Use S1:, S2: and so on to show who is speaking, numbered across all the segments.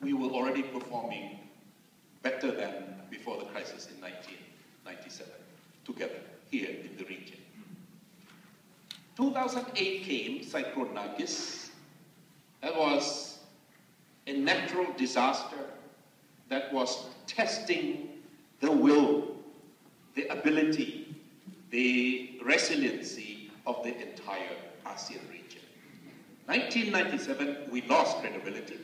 S1: we were already performing better than before the crisis in 1997, together here in the region. 2008 came, Cyclone Nargis. That was a natural disaster that was testing the will, the ability, the resiliency of the entire ASEAN region. 1997, we lost credibility.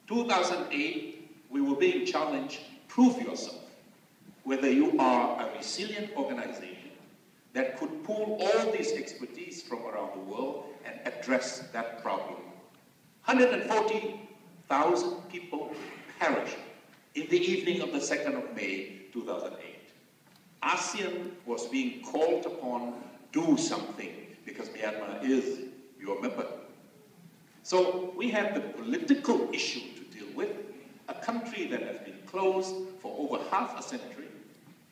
S1: 2008, we were being challenged, prove yourself, whether you are a resilient organization that could pull all this expertise from around the world and address that problem. 140,000 people perished in the evening of the 2nd of May, 2008. ASEAN was being called upon to do something because Myanmar is your member. So we have the political issue to deal with, a country that has been closed for over half a century,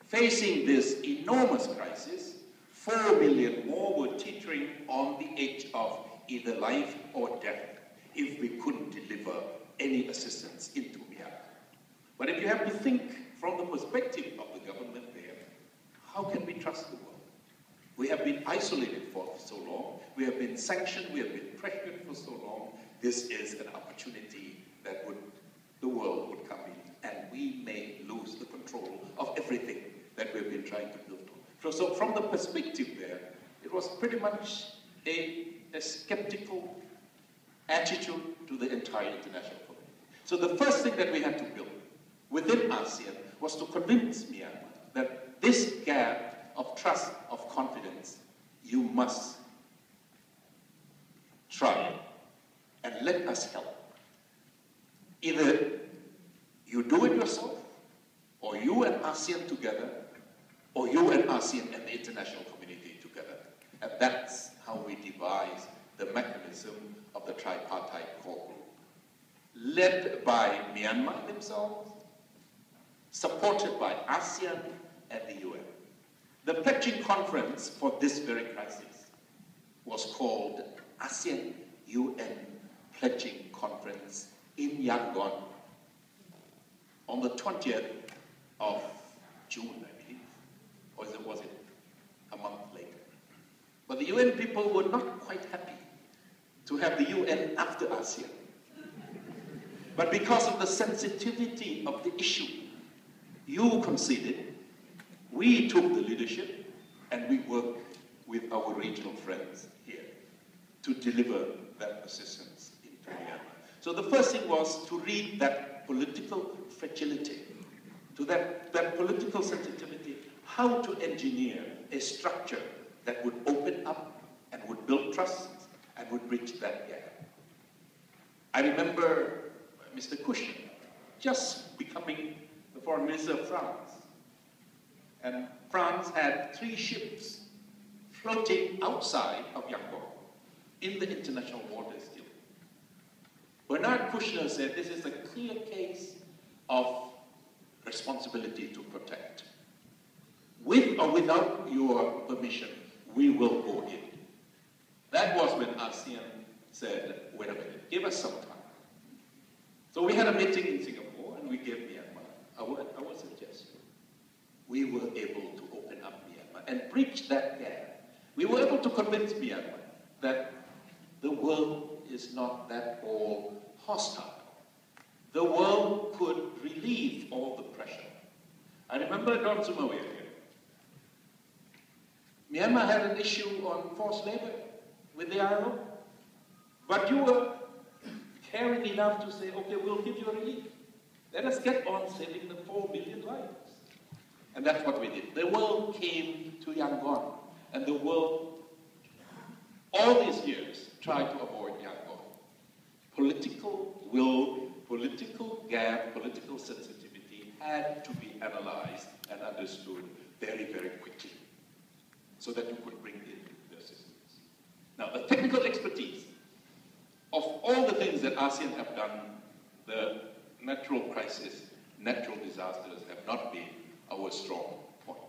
S1: facing this enormous crisis. 4 million more were teetering on the edge of either life or death if we couldn't deliver any assistance into Myanmar. But if you have to think from the perspective of the government there, how can we trust the world? We have been isolated for so long, we have been sanctioned, we have been pressured for so long. This is an opportunity that the world would come in, and we may lose the control of everything that we've been trying to build on. So from the perspective there, it was pretty much a skeptical attitude to the entire international community. So the first thing that we had to build within ASEAN was to convince Myanmar that this gap of trust, of confidence, you must try and let us help. Either you do it yourself, or you and ASEAN together, or you and ASEAN and the international community together. And that's how we devise the mechanism of the tripartite core group, led by Myanmar themselves, supported by ASEAN and the UN. The pledging conference for this very crisis was called ASEAN UN Pledging Conference in Yangon on the 20th of June, I believe, or was it a month later? But the UN people were not quite happy to have the UN after ASEAN. But because of the sensitivity of the issue, you conceded, we took the leadership, and we worked with our regional friends here to deliver that assistance into Myanmar. So the first thing was to read that political fragility, to that political sensitivity, how to engineer a structure that would open up and would build trust and would bridge that gap. I remember Mr. Kouchner just becoming the foreign minister of France. And France had 3 ships floating outside of Yangon in the international waters still. Bernard Kouchner said this is a clear case of responsibility to protect. With or without your permission, we will go in. That was when ASEAN said, wait a minute, give us some time. So we had a meeting in Singapore and we gave Myanmar our suggestion. We were able to open up Myanmar and bridge that gap. We were able to convince Myanmar that the world is not that all hostile. The world could relieve all the pressure. I remember Don Sumawea here. Myanmar had an issue on forced labor with the ILO, but you were caring enough to say, okay, we'll give you a relief. Let us get on saving the 4 million lives. And that's what we did. The world came to Yangon, and the world, all these years, tried to avoid Yangon. Political will, political gap, political sensitivity had to be analyzed and understood very, very quickly so that you could bring in the assistance. Now, the technical expertise of all the things that ASEAN have done, the natural crisis, natural disasters have not been our strong point.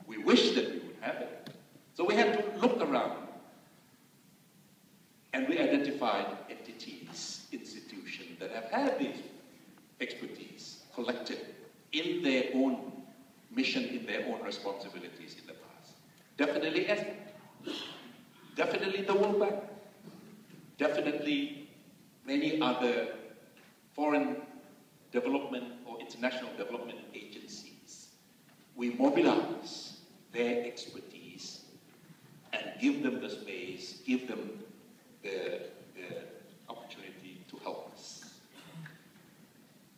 S1: We wish that we would have it. So we had to look around and we identified entities, institutions, had this expertise collected in their own mission, in their own responsibilities in the past. Definitely ESCAP, definitely the World Bank, definitely many other foreign development or international development agencies. We mobilize their expertise and give them the space, give them the opportunity to help us.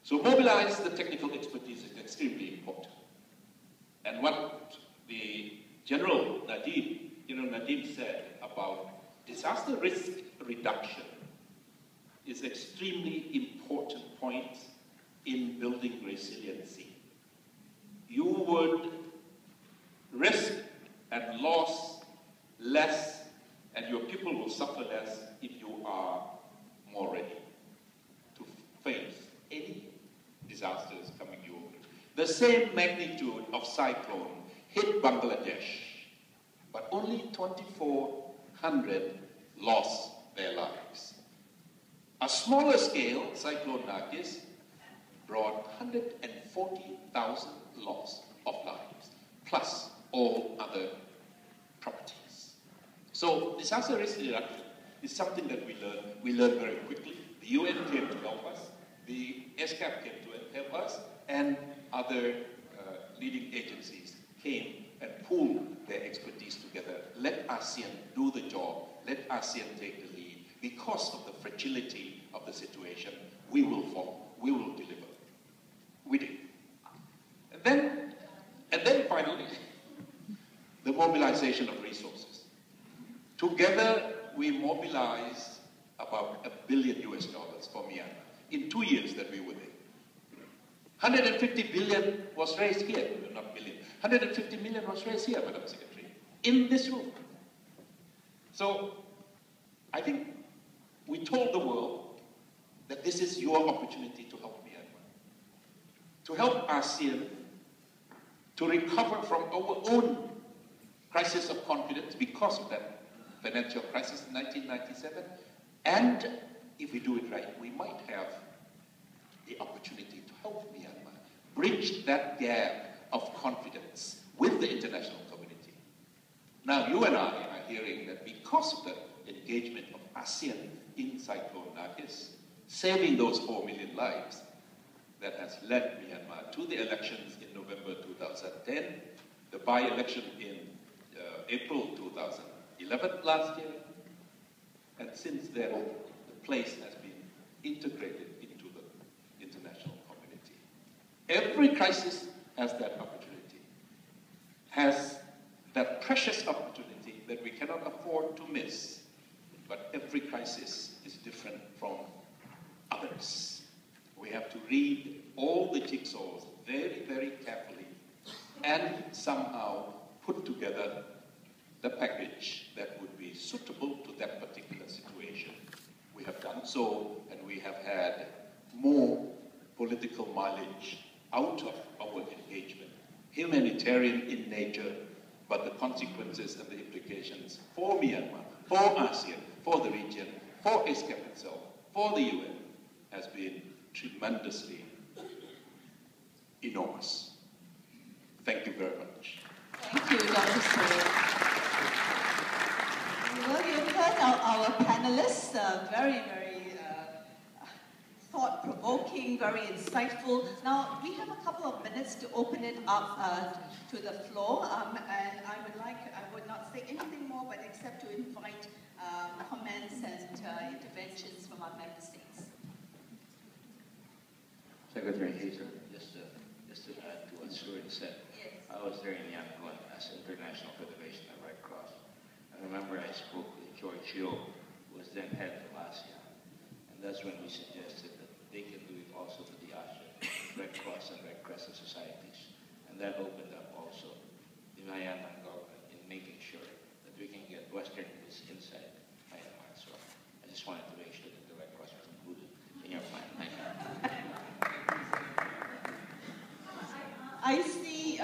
S1: So mobilize the technical expertise is extremely important. And what the General Nadim said about disaster risk reduction is extremely important point in building resiliency. You would risk and loss less, and your people will suffer less if you are more ready to face any disasters coming your way. The same magnitude of cyclone hit Bangladesh, but only 2,400 lost their lives. A smaller scale, Cyclone Nargis, brought 140,000 loss of lives, plus all other properties. So disaster risk reduction is something that we learn very quickly. The UN came to help us, the ESCAP came to help us, and other leading agencies came and pooled their expertise together. Let ASEAN do the job, let ASEAN take the lead. Because of the fragility of the situation, we will fall, we will deliver. We did. And then finally, the mobilization of resources. Together, we mobilized about $1 billion for Myanmar in 2 years that we were there. 150 billion was raised here, not billion. 150 million was raised here, Madam Secretary, in this room. So, I think we told the world that this is your opportunity to help Myanmar, to help ASEAN to recover from our own crisis of confidence because of that financial crisis in 1997. And if we do it right, we might have the opportunity to help Myanmar bridge that gap of confidence with the international community. Now, you and I are hearing that because of the engagement of ASEAN in Cyclone Nargis, saving those 4 million lives, that has led Myanmar to the elections in November 2010, the by-election in April 2011 last year, and since then, the place has been integrated into the international community. Every crisis has that opportunity, has that precious opportunity that we cannot afford to miss, but every crisis is different from others. We have to read all the jigsaws very, very carefully and somehow put together the package that would be suitable to that particular situation. We have done so, and we have had more political mileage out of our engagement, humanitarian in nature, but the consequences and the implications for Myanmar, for ASEAN, for the region, for ESCAP itself, for the UN, has been tremendously enormous. Thank you very much.
S2: Thank you, Dr. Surin. Well, you've heard our panelists, very thought-provoking, very insightful. Now, we have a couple of minutes to open it up to the floor, and I would not say anything more, but except to invite comments and interventions from our member states.
S3: Secretary Hazel, just to add to what Surin said, yes. I was there in Yangon as International Federation of Red Cross. I remember I spoke with George Yeo, who was then head of ASEAN, and that's when we suggested that they can do it also for the ASEAN Red Cross and Red Crescent societies, and that opened up also the Myanmar government in making sure that we can get Westerners inside Myanmar as well. I just wanted to make sure that the Red Cross was included in your plan.
S2: I see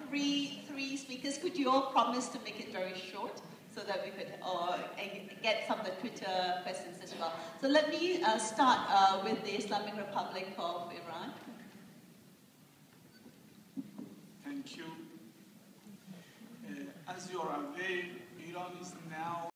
S2: three speakers. Could you all promise to make it very short so that we could get some of the Twitter questions as well. So let me start with the Islamic Republic of Iran.
S4: Thank you. As you are aware, Iran is now